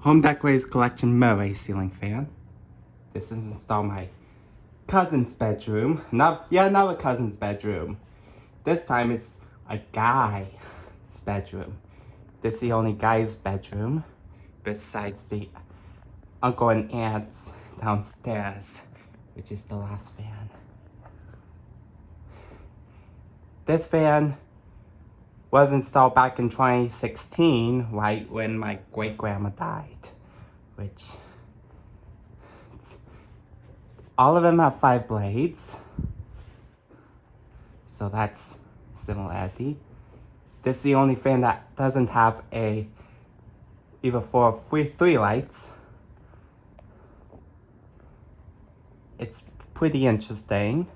Home Decorators Collection Merwry Ceiling Fan. This is installed my cousin's bedroom. Not a cousin's bedroom. This time it's a guy's bedroom. This is the only guy's bedroom besides the uncle and aunts downstairs, which is the last fan. This fan was installed back in 2016, right when my great-grandma died, which all of them have 5 blades, so that's similarity. This is the only fan that doesn't have either 4 or 3 lights. It's pretty interesting.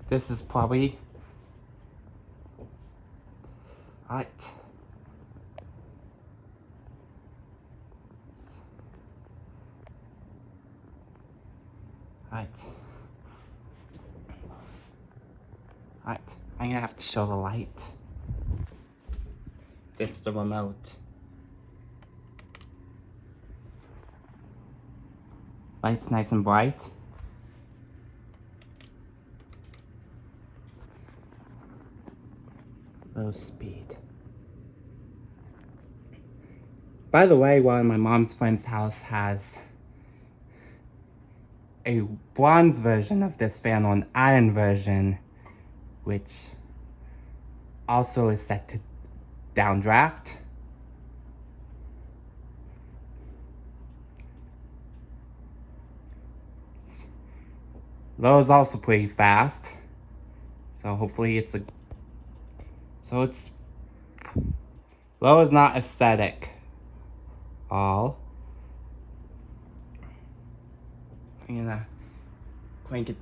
This is probably right. I'm gonna have to show the light. This is the remote. Light's nice and bright. Low speed. By the way, one of my mom's friend's house has a bronze version of this fan or an iron version, which also is set to downdraft. Low is also pretty fast, so hopefully low is not aesthetic all. I'm gonna crank it.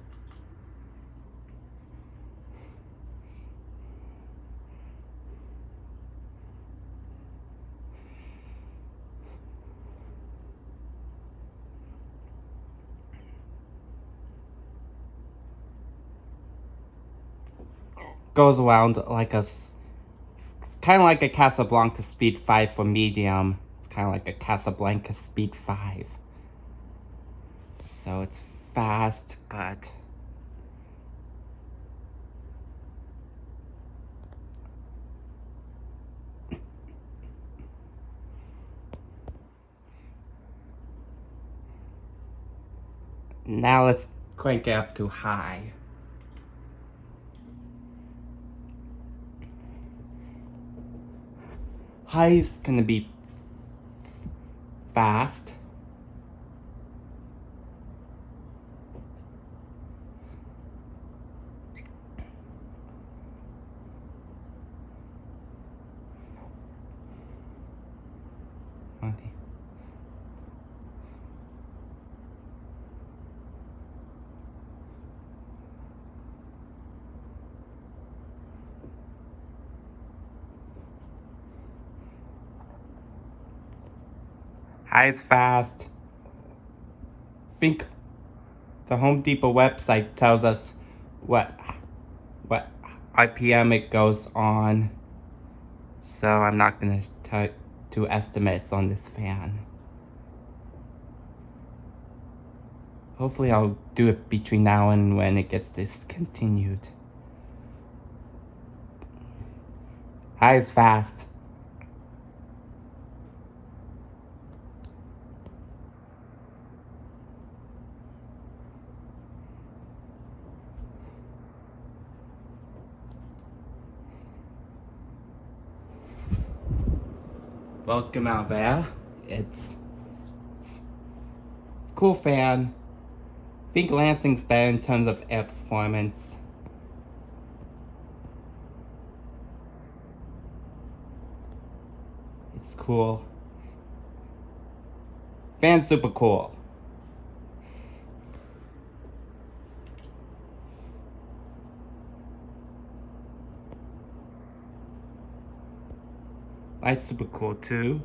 Goes around like kind of like a Casablanca Speed 5 for medium. It's kind of like a Casablanca Speed 5. So it's fast, but now let's crank it up to high. High is gonna be fast. High is fast. I think the Home Depot website tells us what RPM it goes on, so I'm not gonna do estimates on this fan. Hopefully I'll do it between now and when it gets discontinued. High is fast. Let's come out there. It's a cool fan. I think Lansing's better in terms of air performance. It's cool. Fan's super cool. Light's super cool too.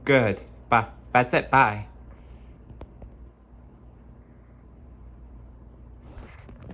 Good. Bye. That's it. Bye.